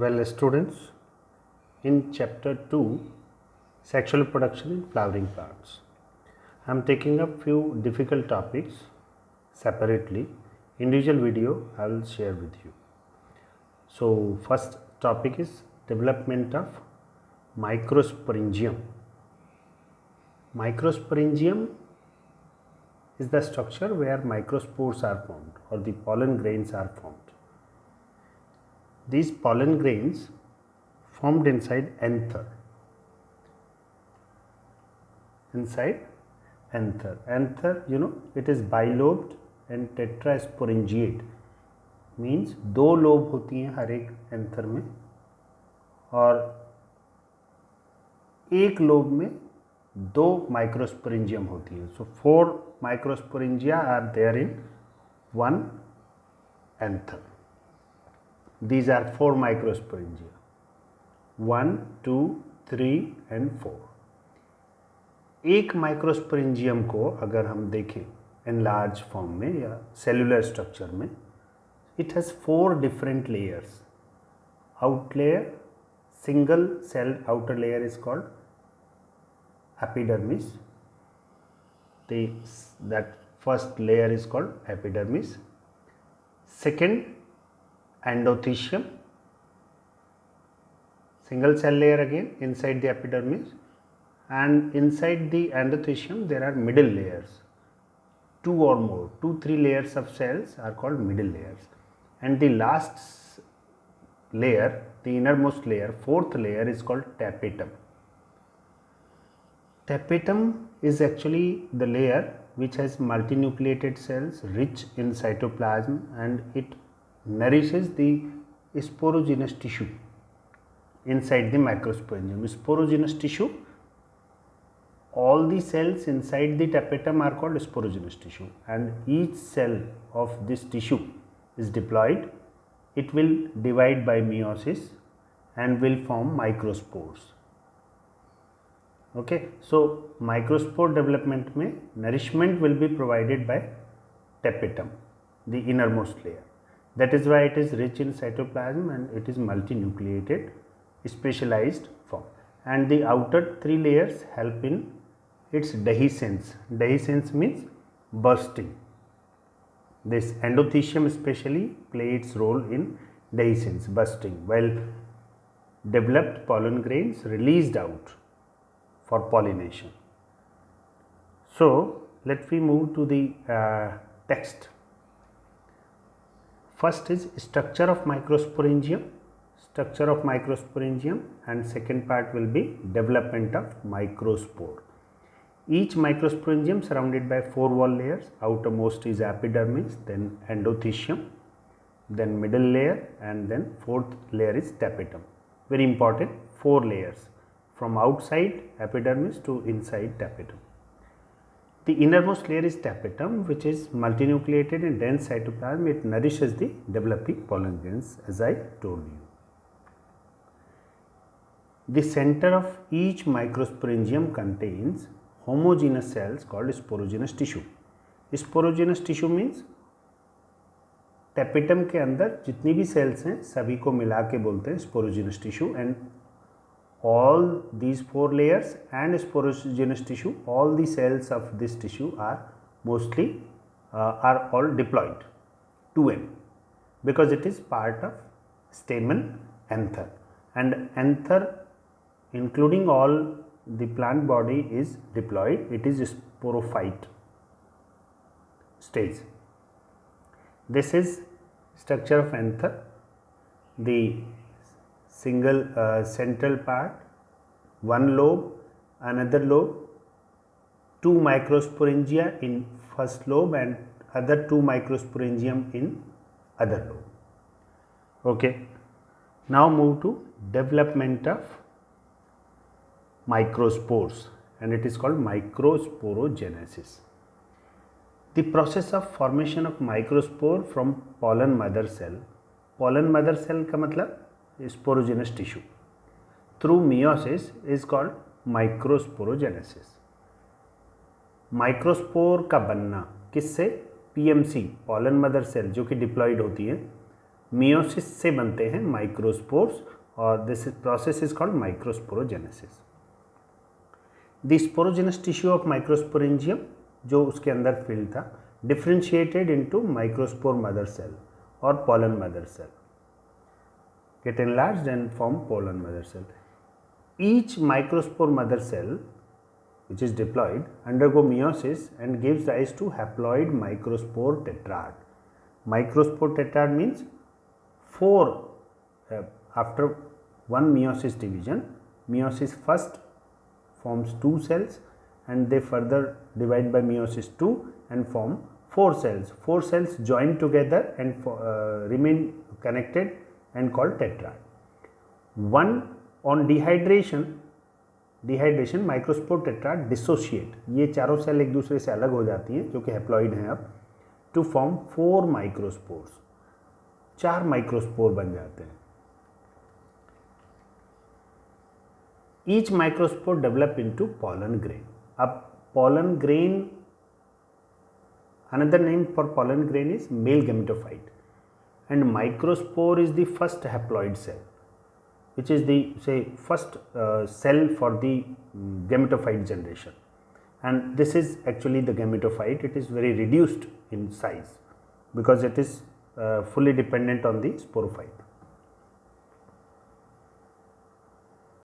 Well, students, in chapter 2, sexual reproduction in flowering plants, I am taking up few difficult topics separately. Individual video I will share with you. So, first topic is development of microsporangium. Microsporangium is the structure where microspores are formed or the pollen grains are formed. These pollen grains formed inside anther. Anther, it is bilobed and tetrasporangiate. Means 2 lobe होती हैं हर एक anther में और एक lobe में 2 microsporangium होती है. So 4 microsporangia are there in one anther. These are 4 microsporangia. 1, 2, 3 and 4. एक माइक्रोस्पोरेंजियम को अगर हम देखें एनलार्ज फॉर्म में या सेलुलर स्ट्रक्चर में, it has 4 different layers. Out layer, single celled outer layer is called epidermis. That first layer is called epidermis. Second, endothecium, single cell layer again inside the epidermis, and inside the endothecium there are middle layers. 2 or more, 2-3 layers of cells are called middle layers. And the last layer, the innermost layer, 4th layer is called tapetum. Tapetum is actually the layer which has multinucleated cells rich in cytoplasm, and it nourishes the sporogenous tissue inside the microsporangium. Sporogenous tissue, all the cells inside the tapetum are called sporogenous tissue, and each cell of this tissue is diploid. It will divide by meiosis and will form microspores. Okay, so microspore development में nourishment will be provided by tapetum, the innermost layer. That is why it is rich in cytoplasm and it is multinucleated, specialized form. And the outer 3 layers help in its dehiscence. Dehiscence means bursting. This endothecium especially play its role in dehiscence, bursting, while developed pollen grains released out for pollination. So, let me move to the text. First is structure of microsporangium, and second part will be development of microspore. Each microsporangium surrounded by 4 wall layers. Outermost is epidermis, then endothecium, then middle layer, and then 4th layer is tapetum. Very important, 4 layers from outside epidermis to inside tapetum. The innermost layer is tapetum, which is multinucleated in dense cytoplasm. It nourishes the developing pollen grains, as I told you. The center of each microsporangium contains homogeneous cells called sporogenous tissue. Sporogenous tissue means tapetum के अंदर जितनी भी cells हैं सभी को मिला के बोलते हैं sporogenous tissue, and all these 4 layers and sporogenous tissue, all the cells of this tissue are mostly are all diploid, 2n, because it is part of stamen anther, and anther including all the plant body is diploid. It is sporophyte stage. This is structure of anther. The single central part, 1 lobe, another lobe, 2 microsporangia in first lobe and other 2 microsporangium in other lobe. Okay, now move to development of microspores, and it is called microsporogenesis. The process of formation of microspore from pollen mother cell. Pollen mother cell का मतलब sporogenous tissue through meiosis is called microsporogenesis. Microspore का बनना किससे? PMC, pollen mother cell, जो कि diploid होती है, meiosis से बनते हैं माइक्रोस्पोर्स और this process is called microsporogenesis. The sporogenous tissue of microsporangium, जो उसके अंदर फिल्ड था, differentiated into microspore mother cell और pollen mother cell, get enlarged and form pollen mother cell. Each microspore mother cell which is diploid undergo meiosis and gives rise to haploid microspore tetrad. Microspore tetrad means 4 after one meiosis division. Meiosis first forms 2 cells and they further divide by meiosis 2 and form 4 cells. 4 cells join together and remain connected and called tetrad. One on dehydration microspore tetrad dissociate, ये चारों cell एक दूसरे से अलग हो जाती हैं जो कि हैप्लॉइड हैं अब, टू फॉर्म 4 माइक्रोस्पोर्स, 4 माइक्रोस्पोर बन जाते हैं। Each microspore develop into pollen grain. अब pollen grain, another name for pollen grain is male gametophyte, and microspore is the first haploid cell, which is the first cell for the gametophyte generation, and this is actually the gametophyte. It is very reduced in size because it is fully dependent on the sporophyte.